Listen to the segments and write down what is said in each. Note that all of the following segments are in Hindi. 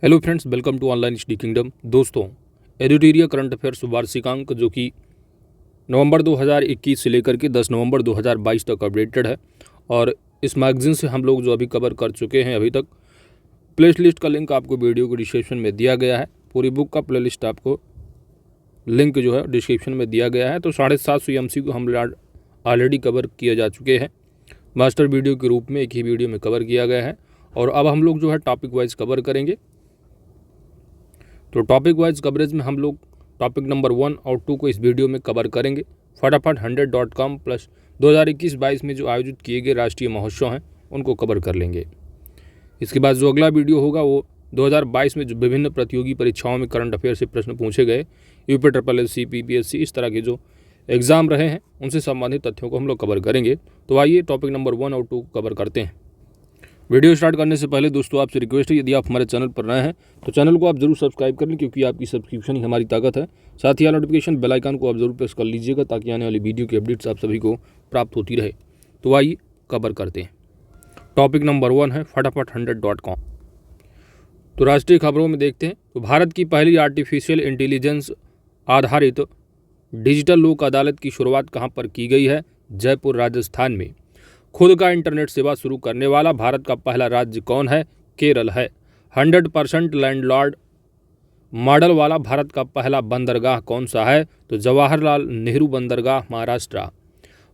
Hello friends, welcome to Online Study Kingdom. दोस्तों, एडिटोरियल करंट अफेयर्स वार्षिकांक जो कि नवंबर 2021 से लेकर के 10 नवंबर 2022 तक अपडेटेड है और इस मैगजीन से हम लोग जो अभी कवर कर चुके हैं अभी तक। प्ले लिस्ट का लिंक आपको वीडियो को डिस्क्रिप्शन में दिया गया है। पूरी बुक का प्ले लिस्ट आपको लिंक जो है डिस्क्रिप्शन में दिया गया है। तो 750 एमसी को हम ऑलरेडी कवर किए जा चुके हैं, मास्टर वीडियो के रूप में एक ही वीडियो में कवर किया गया है। और अब हम लोग जो है टॉपिक वाइज कवर करेंगे। तो टॉपिक वाइज कवरेज में हम लोग टॉपिक नंबर 1 और 2 को इस वीडियो में कवर करेंगे। फटाफट 100.com प्लस 2021-22 में जो आयोजित किए गए राष्ट्रीय महोत्सव हैं उनको कवर कर लेंगे। इसके बाद जो अगला वीडियो होगा वो 2022 में जो विभिन्न प्रतियोगी परीक्षाओं में करंट अफेयर से प्रश्न पूछे गए, यूपी SSC, PPSC इस तरह के जो एग्ज़ाम रहे हैं उनसे संबंधित तथ्यों को हम लोग कवर करेंगे। तो आइए टॉपिक नंबर 1 और 2 को कवर करते हैं। वीडियो स्टार्ट करने से पहले दोस्तों आपसे रिक्वेस्ट है, यदि आप हमारे चैनल पर नए हैं तो चैनल को आप जरूर सब्सक्राइब कर लें, क्योंकि आपकी सब्सक्रिप्शन ही हमारी ताकत है। साथ ही नोटिफिकेशन बेल आइकन को आप जरूर प्रेस कर लीजिएगा ताकि आने वाली वीडियो की अपडेट्स आप सभी को प्राप्त होती रहे। तो आइए कवर करते हैं। टॉपिक नंबर 1 है फटाफट 100.com। तो राष्ट्रीय खबरों में देखते हैं। तो भारत की पहली आर्टिफिशियल इंटेलिजेंस आधारित डिजिटल लोक अदालत की शुरुआत कहाँ पर की गई है? जयपुर, राजस्थान में। खुद का इंटरनेट सेवा शुरू करने वाला भारत का पहला राज्य कौन है? केरल है। 100% लैंडलॉर्ड मॉडल वाला भारत का पहला बंदरगाह कौन सा है? तो जवाहरलाल नेहरू बंदरगाह, महाराष्ट्र।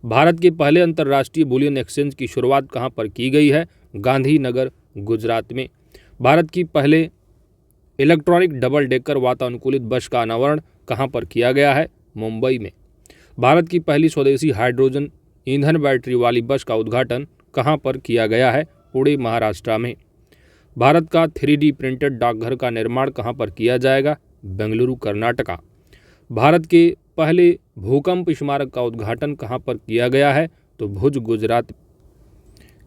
भारत के पहले अंतर्राष्ट्रीय बुलियन एक्सचेंज की शुरुआत कहाँ पर की गई है? गांधीनगर, गुजरात में। भारत की पहले इलेक्ट्रॉनिक डबल डेकर वातानुकूलित बस का अनावरण कहाँ पर किया गया है? मुंबई में। भारत की पहली स्वदेशी हाइड्रोजन ईंधन बैटरी वाली बस का उद्घाटन कहाँ पर किया गया है? पुणे, महाराष्ट्र में। भारत का 3D प्रिंटेड डाकघर का निर्माण कहाँ पर किया जाएगा? बेंगलुरु, कर्नाटका। भारत के पहले भूकंप स्मारक का उद्घाटन कहाँ पर किया गया है? तो भुज, गुजरात।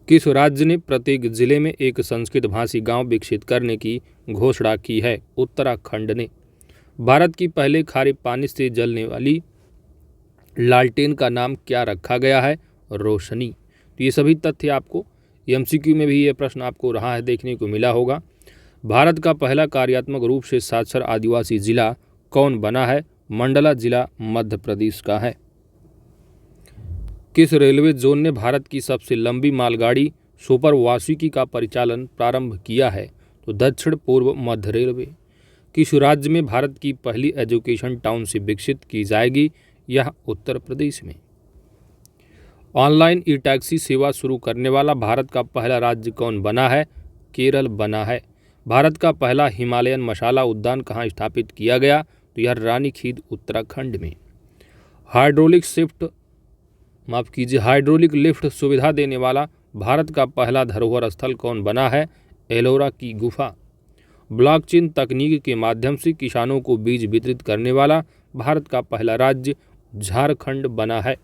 किस राज्य ने प्रत्येक जिले में एक संस्कृत भाषी गांव विकसित करने की घोषणा की है? उत्तराखंड ने। भारत की पहले खारे पानी से जलने वाली लालटेन का नाम क्या रखा गया है? रोशनी। तो ये सभी तथ्य आपको MCQ में भी ये प्रश्न आपको रहा है, देखने को मिला होगा। भारत का पहला कार्यात्मक रूप से साक्षर आदिवासी जिला कौन बना है? मंडला जिला, मध्य प्रदेश का है। किस रेलवे जोन ने भारत की सबसे लंबी मालगाड़ी सुपर वासुकी का परिचालन प्रारंभ किया है? तो दक्षिण पूर्व मध्य रेलवे। किस राज्य में भारत की पहली एजुकेशन टाउनशिप विकसित की जाएगी? यह उत्तर प्रदेश में। ऑनलाइन ई टैक्सी सेवा शुरू करने वाला भारत का पहला राज्य कौन बना है? केरल बना है। भारत का पहला हिमालयन मसाला उद्यान कहाँ स्थापित किया गया? तो यह रानीखेत, उत्तराखंड में। हाइड्रोलिक लिफ्ट सुविधा देने वाला भारत का पहला धरोहर स्थल कौन बना है? एलोरा की गुफा। ब्लॉकचेन तकनीक के माध्यम से किसानों को बीज वितरित करने वाला भारत का पहला राज्य झारखंड बना है।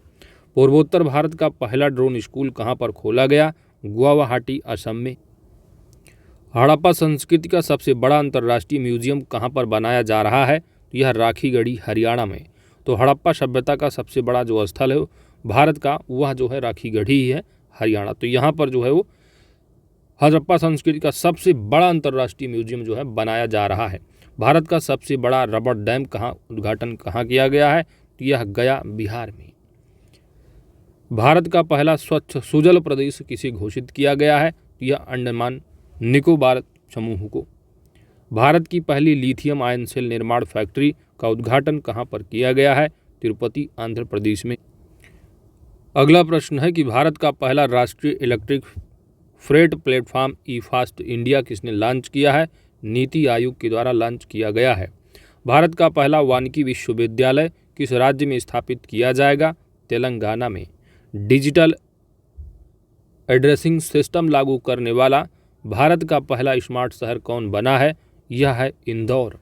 पूर्वोत्तर भारत का पहला ड्रोन स्कूल कहाँ पर खोला गया? गुवाहाटी, असम में। हड़प्पा संस्कृति का सबसे बड़ा अंतर्राष्ट्रीय म्यूजियम कहाँ पर बनाया जा रहा है? तो यह राखीगढ़ी, हरियाणा में। तो हड़प्पा सभ्यता का सबसे बड़ा जो स्थल है भारत का, वह जो है राखीगढ़ी ही है, हरियाणा। तो यहाँ पर जो है वो हड़प्पा संस्कृति का सबसे बड़ा अंतर्राष्ट्रीय म्यूजियम जो है बनाया जा रहा है। भारत का सबसे बड़ा रबर डैम उद्घाटन कहाँ किया गया है? तो यह गया, बिहार में। भारत का पहला स्वच्छ सुजल प्रदेश किसे घोषित किया गया है? तो यह अंडमान निकोबार समूह को। भारत की पहली लिथियम आयन सेल निर्माण फैक्ट्री का उद्घाटन कहाँ पर किया गया है? तिरुपति, आंध्र प्रदेश में। अगला प्रश्न है कि भारत का पहला राष्ट्रीय इलेक्ट्रिक फ्रेट प्लेटफॉर्म ई फास्ट इंडिया किसने लॉन्च किया है? नीति आयोग के द्वारा लॉन्च किया गया है। भारत का पहला वानिकी विश्वविद्यालय किस राज्य में स्थापित किया जाएगा? तेलंगाना में। डिजिटल एड्रेसिंग सिस्टम लागू करने वाला भारत का पहला स्मार्ट शहर कौन बना है? यह है इंदौर।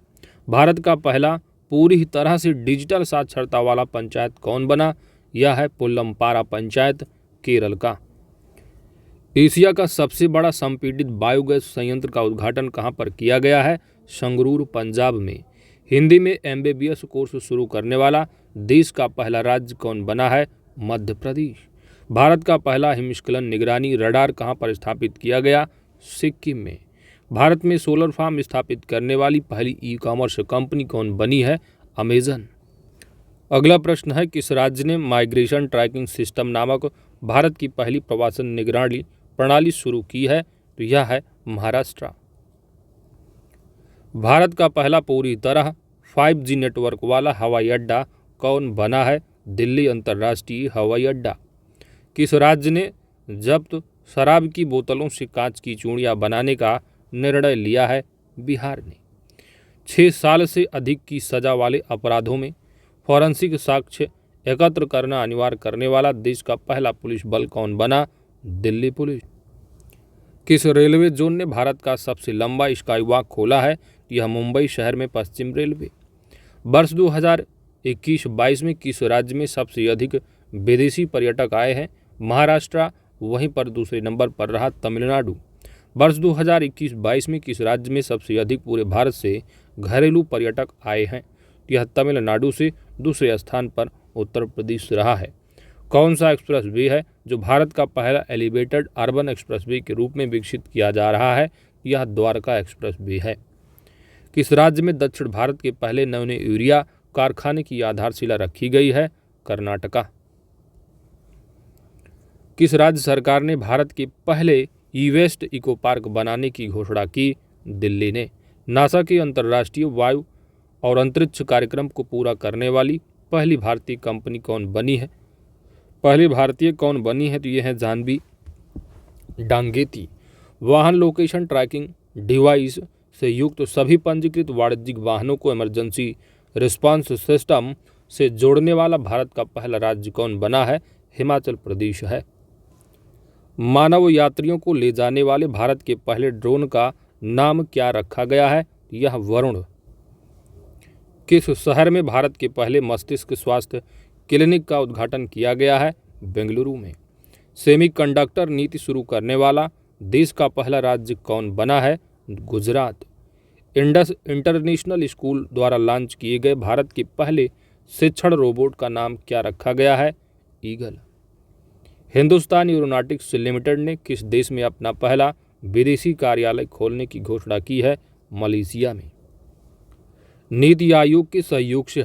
भारत का पहला पूरी तरह से डिजिटल साक्षरता वाला पंचायत कौन बना? यह है पुल्लमपारा पंचायत, केरल का। एशिया का सबसे बड़ा संपीड़ित बायोगैस संयंत्र का उद्घाटन कहाँ पर किया गया है? संगरूर, पंजाब में। हिंदी में MBBS कोर्स शुरू करने वाला देश का पहला राज्य कौन बना है? मध्य प्रदेश। भारत का पहला हिमस्खलन निगरानी रडार कहाँ पर स्थापित किया गया? सिक्किम में। भारत में सोलर फार्म स्थापित करने वाली पहली ई कॉमर्स कंपनी कौन बनी है? अमेजन। अगला प्रश्न है, किस राज्य ने माइग्रेशन ट्रैकिंग सिस्टम नामक भारत की पहली प्रवासन निगरानी प्रणाली शुरू की है? तो यह है महाराष्ट्र। भारत का पहला पूरी तरह 5G नेटवर्क वाला हवाई अड्डा कौन बना है? दिल्ली अंतर्राष्ट्रीय हवाई अड्डा। किस राज्य ने जब्त शराब की बोतलों से कांच की चूड़ियां बनाने का निर्णय लिया है? बिहार ने। 6 साल से अधिक की सजा वाले अपराधों में फॉरेंसिक साक्ष्य एकत्र करना अनिवार्य करने वाला देश का पहला पुलिस बल कौन बना? दिल्ली पुलिस। किस रेलवे जोन ने भारत का सबसे लंबा स्काई वॉक खोला है? यह मुंबई शहर में पश्चिम रेलवे। वर्ष 2021-22 में किस राज्य में सबसे अधिक विदेशी पर्यटक आए हैं? महाराष्ट्र। वहीं पर दूसरे नंबर पर रहा तमिलनाडु। वर्ष 2021-22 में किस राज्य में सबसे अधिक पूरे भारत से घरेलू पर्यटक आए हैं? यह तमिलनाडु से दूसरे स्थान पर उत्तर प्रदेश रहा है। कौन सा एक्सप्रेस वे है जो भारत का पहला एलिवेटेड अर्बन एक्सप्रेस वे के रूप में विकसित किया जा रहा है? यह द्वारका एक्सप्रेस वे है। किस राज्य में दक्षिण भारत के पहले नए यूरिया कारखाने की आधारशिला रखी गई है? कर्नाटका। किस राज्य सरकार ने भारत के पहले ई वेस्ट इको पार्क बनाने की घोषणा की? दिल्ली ने। नासा के अंतर्राष्ट्रीय वायु और अंतरिक्ष कार्यक्रम को पूरा करने वाली पहली भारतीय कंपनी कौन बनी है? पहली भारतीय कौन बनी है? तो यह है जाह्नवी डांगेती। वाहन लोकेशन ट्रैकिंग डिवाइस से युक्त सभी पंजीकृत वाणिज्यिक वाहनों को इमरजेंसी रिस्पांस सिस्टम से जोड़ने वाला भारत का पहला राज्य कौन बना है? हिमाचल प्रदेश है। मानव यात्रियों को ले जाने वाले भारत के पहले ड्रोन का नाम क्या रखा गया है? यह वरुण। किस शहर में भारत के पहले मस्तिष्क स्वास्थ्य क्लिनिक का उद्घाटन किया गया है? बेंगलुरु में। सेमीकंडक्टर नीति शुरू करने वाला देश का पहला राज्य कौन बना है? गुजरात। इंडस इंटरनेशनल स्कूल द्वारा लॉन्च किए गए भारत के पहले शिक्षण रोबोट का नाम क्या रखा गया है? ईगल। हिंदुस्तान एरोनॉटिक्स लिमिटेड ने किस देश में अपना पहला विदेशी कार्यालय खोलने की घोषणा की है? मलेशिया में। नीति आयोग के सहयोग से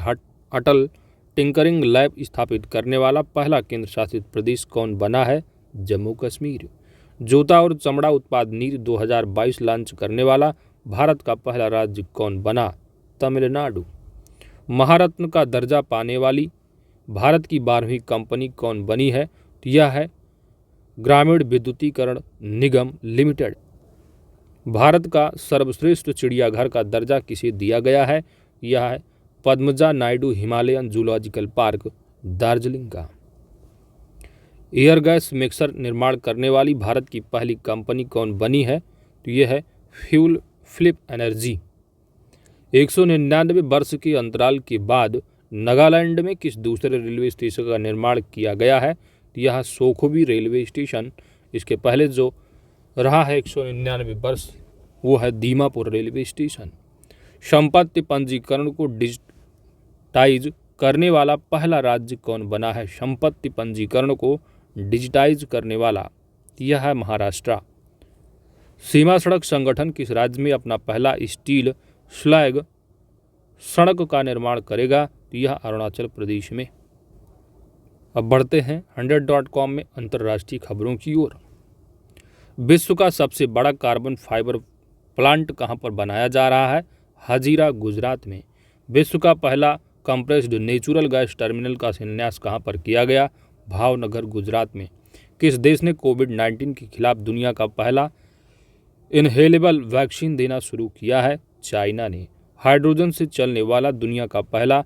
अटल टिंकरिंग लैब स्थापित करने वाला पहला केंद्र शासित प्रदेश कौन बना है? जम्मू कश्मीर। जूता और चमड़ा उत्पाद नीति 2022 लॉन्च करने वाला भारत का पहला राज्य कौन बना? तमिलनाडु। महारत्न का दर्जा पाने वाली भारत की 12वीं कंपनी कौन बनी है? यह है ग्रामीण विद्युतीकरण निगम लिमिटेड। भारत का सर्वश्रेष्ठ चिड़ियाघर का दर्जा किसे दिया गया है? यह है Padmaja Naidu Himalayan Zoological Park, Darjeeling का। एयर गैस मिक्सर निर्माण करने वाली भारत की पहली कंपनी कौन बनी है? तो यह है फ्यूल फ्लिप एनर्जी। 199 वर्ष के अंतराल के बाद नागालैंड में किस दूसरे रेलवे स्टेशन का निर्माण किया गया है? यह सोखोबी रेलवे स्टेशन। इसके पहले जो रहा है 199 वर्ष वो है दीमापुर रेलवे स्टेशन। संपत्ति पंजीकरण को डिजिटाइज करने वाला पहला राज्य कौन बना है? संपत्ति पंजीकरण को डिजिटाइज करने वाला यह है महाराष्ट्र। सीमा सड़क संगठन किस राज्य में अपना पहला स्टील स्लैग सड़क का निर्माण करेगा? तो यह अरुणाचल प्रदेश में। अब बढ़ते हैं 100.com में अंतर्राष्ट्रीय खबरों की ओर। विश्व का सबसे बड़ा कार्बन फाइबर प्लांट कहां पर बनाया जा रहा है? हजीरा, गुजरात में। विश्व का पहला कंप्रेस्ड नेचुरल गैस टर्मिनल का शिलान्यास कहां पर किया गया? भावनगर, गुजरात में। किस देश ने कोविड-19 के खिलाफ दुनिया का पहला इनहेलेबल वैक्सीन देना शुरू किया है? चाइना ने। हाइड्रोजन से चलने वाला दुनिया का पहला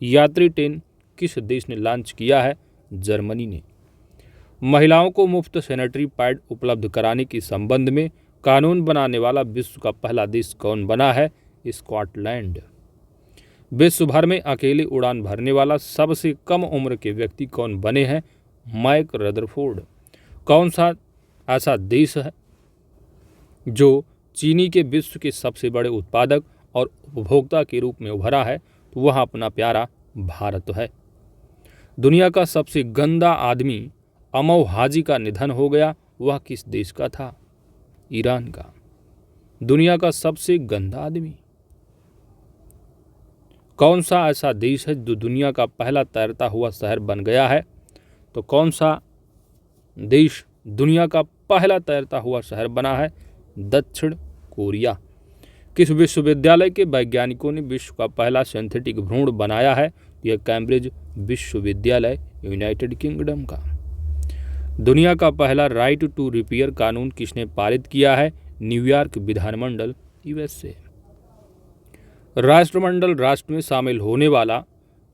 यात्री ट्रेन किस देश ने लॉन्च किया है? जर्मनी ने। महिलाओं को मुफ्त सैनिटरी पैड उपलब्ध कराने के संबंध में कानून बनाने वाला विश्व का पहला देश कौन बना है? स्कॉटलैंड। विश्व भर में अकेले उड़ान भरने वाला सबसे कम उम्र के व्यक्ति कौन बने हैं? Mike Rutherford. कौन सा ऐसा देश है जो चीनी के विश्व के सबसे बड़े उत्पादक और उपभोक्ता के रूप में उभरा है? तो वह अपना प्यारा भारत है। दुनिया का सबसे गंदा आदमी अमौ हाजी का निधन हो गया। वह किस देश का था? ईरान का। दुनिया का सबसे गंदा आदमी कौन सा ऐसा देश है जो दुनिया का पहला तैरता हुआ शहर बन गया है? तो कौन सा देश दुनिया का पहला तैरता हुआ शहर बना है? दक्षिण कोरिया। किस विश्वविद्यालय के वैज्ञानिकों ने विश्व का पहला सिंथेटिक भ्रूण बनाया है? यह कैम्ब्रिज विश्वविद्यालय, यूनाइटेड किंगडम का। दुनिया का पहला राइट टू रिपेयर कानून किसने पारित किया है? न्यूयॉर्क विधानमंडल, यूएसए। राष्ट्रमंडल राष्ट्र में शामिल होने वाला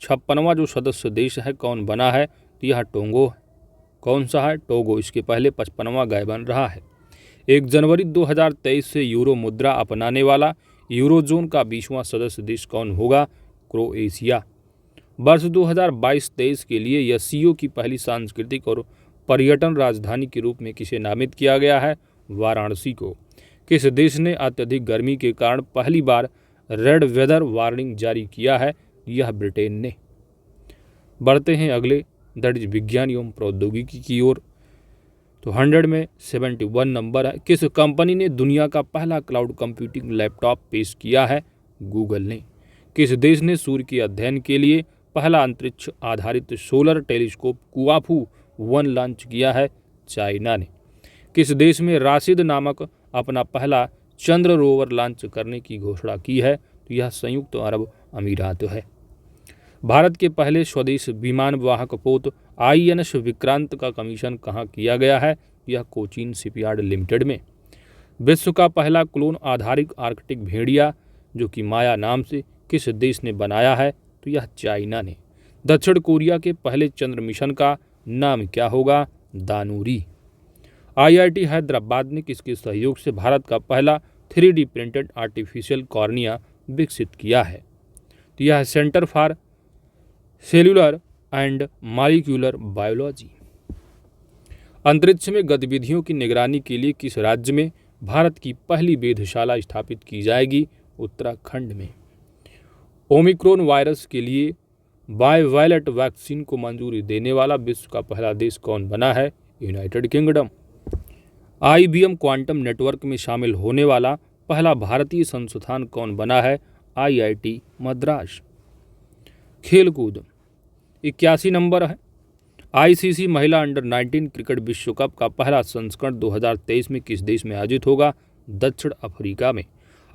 56वां जो सदस्य देश है कौन बना है? तो यह टोंगो है। कौन सा है? टोगो। इसके पहले 55वां गायबन रहा है। 1 जनवरी 2023 से यूरो मुद्रा अपनाने वाला यूरोजोन का 20वां सदस्य देश कौन होगा? क्रोएशिया। वर्ष 2022-23 के लिए एससीओ की पहली सांस्कृतिक और पर्यटन राजधानी के रूप में किसे नामित किया गया है? वाराणसी को। किस देश ने अत्यधिक गर्मी के कारण पहली बार रेड वेदर वार्निंग जारी किया है? यह ब्रिटेन ने। बढ़ते हैं अगले, दैट इज विज्ञान एवं प्रौद्योगिकी की ओर। तो 100 में 71 नंबर है। किस कंपनी ने दुनिया का पहला क्लाउड कंप्यूटिंग लैपटॉप पेश किया है? गूगल ने। किस देश ने सूर्य के अध्ययन के लिए पहला अंतरिक्ष आधारित सोलर टेलीस्कोप कुआफू 1 लॉन्च किया है? चाइना ने। किस देश में राशिद नामक अपना पहला चंद्र रोवर लॉन्च करने की घोषणा की है? तो यह संयुक्त अरब अमीरात है। भारत के पहले स्वदेश विमान वाहक पोत INS विक्रांत का कमीशन कहाँ किया गया है? यह कोचीन शिपयार्ड लिमिटेड में। विश्व का पहला क्लोन आधारित आर्कटिक भेड़िया जो कि माया नाम से किस देश ने बनाया है? तो यह चाइना ने। दक्षिण कोरिया के पहले चंद्र मिशन का नाम क्या होगा? दानूरी। IIT हैदराबाद ने किसके सहयोग से भारत का पहला 3D प्रिंटेड आर्टिफिशियल कॉर्निया विकसित किया है? तो यह centre for cellular and molecular biology. अंतरिक्ष में गतिविधियों की निगरानी के लिए किस राज्य में भारत की पहली वेधशाला स्थापित की जाएगी? उत्तराखंड में। ओमिक्रॉन वायरस के लिए बायोवैलेट वैक्सीन को मंजूरी देने वाला विश्व का पहला देश कौन बना है? United kingdom. IBM quantum network में शामिल होने वाला पहला भारतीय संस्थान कौन बना है? IIT मद्रास। खेलकूद 81 नंबर है। ICC महिला अंडर 19 क्रिकेट विश्व कप का पहला संस्करण 2023 में किस देश में आयोजित होगा? दक्षिण अफ्रीका में।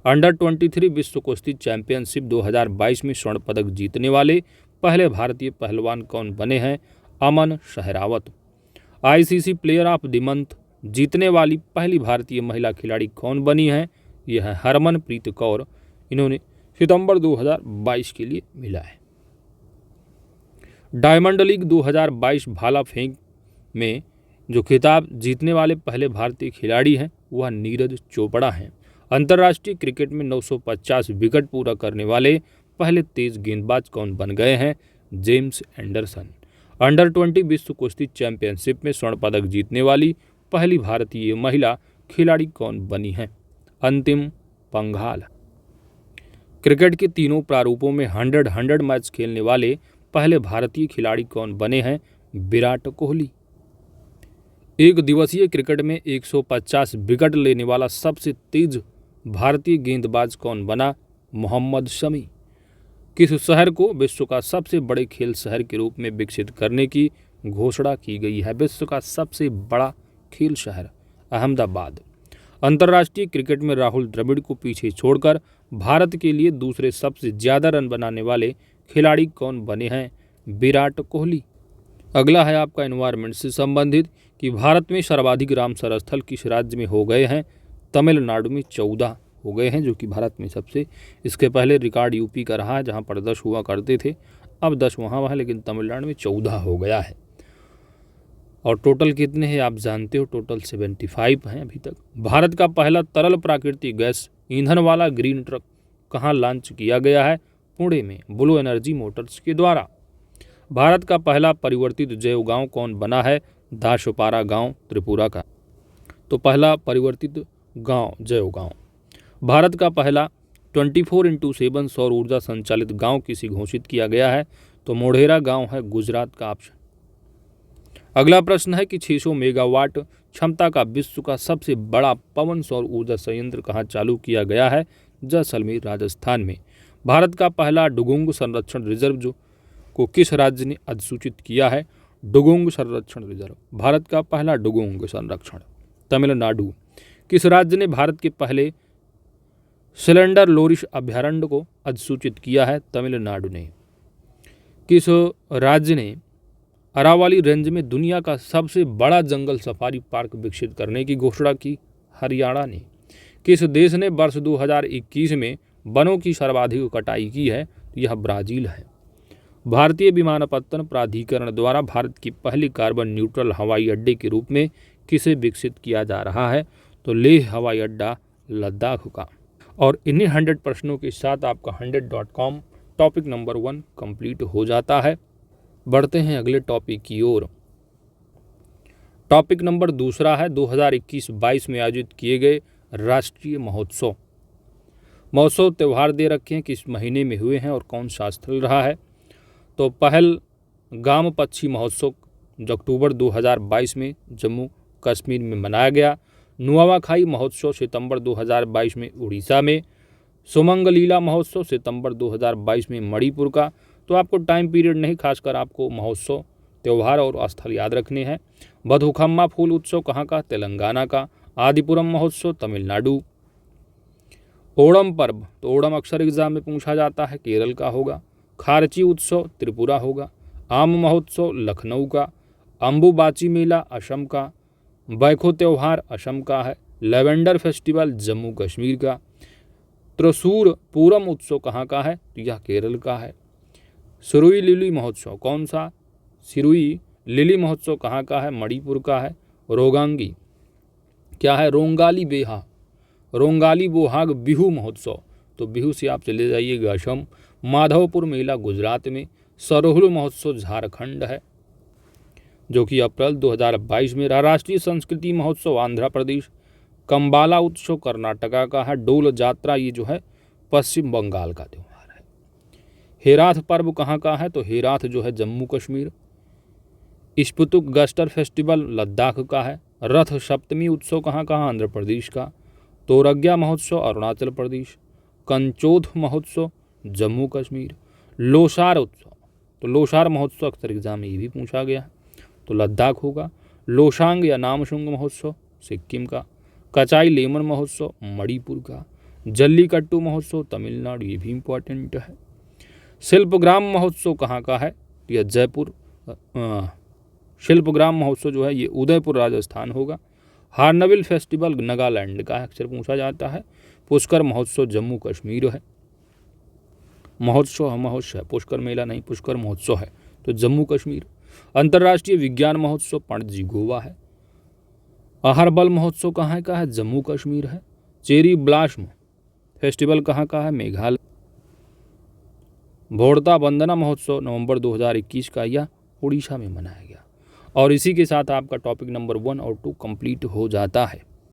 अंडर 23 विश्व कुश्ती चैंपियनशिप 2022 में स्वर्ण पदक जीतने वाले पहले भारतीय पहलवान कौन बने हैं? Aman Sehrawat. ICC player of the month जीतने वाली पहली भारतीय महिला खिलाड़ी कौन बनी है? यह है हरमनप्रीत कौर। इन्होंने सितंबर 2022 के लिए मिला है। डायमंड लीग 2022 भाला फेंक में जो खिताब जीतने वाले पहले भारतीय खिलाड़ी हैं वह नीरज चोपड़ा हैं। अंतर्राष्ट्रीय क्रिकेट में 950 विकेट पूरा करने वाले पहले तेज गेंदबाज कौन बन गए हैं? James Anderson. अंडर 20 विश्व कुश्ती चैंपियनशिप में स्वर्ण पदक जीतने वाली पहली भारतीय महिला खिलाड़ी कौन बनी है? अंतिम पंघाल। क्रिकेट के तीनों प्रारूपों में 100 मैच खेलने वाले पहले भारतीय खिलाड़ी कौन बने हैं? विराट कोहली। एक दिवसीय क्रिकेट में 150 विकेट लेने वाला सबसे तेज भारतीय गेंदबाज कौन बना? मोहम्मद शमी। किस शहर को विश्व का सबसे बड़े खेल शहर के रूप में विकसित करने की घोषणा की गई है? विश्व का सबसे बड़ा खेल शहर अहमदाबाद। अंतर्राष्ट्रीय क्रिकेट में राहुल द्रविड़ को पीछे छोड़कर भारत के लिए दूसरे सबसे ज्यादा रन बनाने वाले खिलाड़ी कौन बने हैं? विराट कोहली। अगला है आपका एनवायरनमेंट से संबंधित कि भारत में सर्वाधिक रामसर स्थल किस राज्य में हो गए हैं? तमिलनाडु में 14 हो गए हैं, जो कि भारत में सबसे। इसके पहले रिकॉर्ड यूपी का रहा है जहां पर 10 हुआ करते थे, अब 10 वहाँ है, लेकिन तमिलनाडु में 14 हो गया है। और टोटल कितने हैं आप जानते हो? टोटल 75 हैं अभी तक। भारत का पहला तरल प्राकृतिक गैस ईंधन वाला ग्रीन ट्रक कहाँ लॉन्च किया गया है? पुणे में, ब्लू एनर्जी मोटर्स के द्वारा। भारत का पहला परिवर्तित जैव गांव कौन बना है? दाशोपारा गांव, त्रिपुरा का। तो पहला परिवर्तित गांव जैव गांव। भारत का पहला 24x7 सौर ऊर्जा संचालित गांव किसी घोषित किया गया है? तो मोढेरा गांव है गुजरात का ऑप्शन। अगला प्रश्न है कि 600 मेगावाट क्षमता का विश्व का सबसे बड़ा पवन सौर ऊर्जा संयंत्र कहाँ चालू किया गया है? जैसलमेर, राजस्थान में। भारत का पहला डुगुंग संरक्षण रिजर्व जो को किस राज्य ने अधिसूचित किया है? डुगुंग संरक्षण रिजर्व, भारत का पहला डुगुंग संरक्षण, तमिलनाडु। किस राज्य ने भारत के पहले सिलेंडर लोरिश अभयारण्य को अधिसूचित किया है? तमिलनाडु ने। किस राज्य ने अरावली रेंज में दुनिया का सबसे बड़ा जंगल सफारी पार्क विकसित करने की घोषणा की? हरियाणा ने। किस देश ने वर्ष 2021 में वनों की सर्वाधिक कटाई की है? यह ब्राजील है। भारतीय विमानपत्तन प्राधिकरण द्वारा भारत की पहली कार्बन न्यूट्रल हवाई अड्डे के रूप में किसे विकसित किया जा रहा है? तो लेह हवाई अड्डा, लद्दाख का। और इन्हीं 100 प्रश्नों के साथ आपका 100.com टॉपिक नंबर 1 कंप्लीट हो जाता है। बढ़ते हैं अगले टॉपिक की ओर। टॉपिक नंबर 2 है 2021-22 में आयोजित किए गए राष्ट्रीय महोत्सव। महोत्सव त्यौहार दे रखे हैं, किस महीने में हुए हैं और कौन सा स्थल रहा है? तो पहलगाम पक्षी महोत्सव जो अक्टूबर 2022 में जम्मू कश्मीर में मनाया गया। नुआखाई महोत्सव सितंबर 2022 में उड़ीसा में। सुमंग लीला महोत्सव सितंबर 2022 में मणिपुर का। तो आपको टाइम पीरियड नहीं, खासकर आपको महोत्सव, त्यौहार और स्थल याद रखने हैं। बथुकम्मा फूल उत्सव कहाँ का? तेलंगाना का। आदिपुरम महोत्सव तमिलनाडु। ओणम पर्व, तो ओणम अक्सर एग्जाम में पूछा जाता है, केरल का होगा। खारची उत्सव त्रिपुरा होगा। आम महोत्सव लखनऊ का। अम्बुबाची मेला असम का। बैखो त्यौहार असम का है। लेवेंडर फेस्टिवल जम्मू कश्मीर का। त्रिशूर पूरम उत्सव कहाँ का है? तो यह केरल का है। सिरुई लिली महोत्सव कौन सा? सिरुई लिली महोत्सव कहाँ का है? मणिपुर का है। रोगांगी क्या है? रोंगाली बोहाग बिहू महोत्सव, तो बिहू से आप चले जाइएगा असम। माधवपुर मेला गुजरात में। सरोहुल महोत्सव झारखंड है जो कि अप्रैल 2022 में। राष्ट्रीय संस्कृति महोत्सव आंध्र प्रदेश। कंबाला उत्सव कर्नाटका का है। डोल जात्रा ये जो है पश्चिम बंगाल का त्यौहार है। हेराथ पर्व कहाँ का है? तो हेराथ जो है जम्मू कश्मीर। स्पुतुक गस्टर फेस्टिवल लद्दाख का है। रथ सप्तमी उत्सव कहाँ का? आंध्र प्रदेश का। तोरग्या महोत्सव अरुणाचल प्रदेश। कंचोध महोत्सव जम्मू कश्मीर। लोसार उत्सव, तो लोसार महोत्सव अक्सर एग्जाम में ये भी पूछा गया है, तो लद्दाख होगा। लोसांग या नामशुंग महोत्सव सिक्किम का। कचाई लेमन महोत्सव मणिपुर का। जल्लीकट्टू महोत्सव तमिलनाडु, ये भी इम्पोर्टेंट है। शिल्पग्राम महोत्सव कहाँ का है? यह जयपुर। शिल्पग्राम महोत्सव जो है ये उदयपुर राजस्थान होगा। हार्नबिल फेस्टिवल नागालैंड का अक्सर पूछा जाता है। पुष्कर महोत्सव जम्मू कश्मीर है। महोत्सव पुष्कर मेला नहीं, पुष्कर महोत्सव है तो जम्मू कश्मीर। अंतर्राष्ट्रीय विज्ञान महोत्सव पणजी गोवा है। अहरबल महोत्सव कहाँ का है? जम्मू कश्मीर है। चेरी ब्लासम फेस्टिवल कहाँ का है? मेघालय। भोरता वंदना महोत्सव नवंबर 2021 का, यह उड़ीसा में मनाया गया। और इसी के साथ आपका टॉपिक नंबर 1 और 2 कंप्लीट हो जाता है।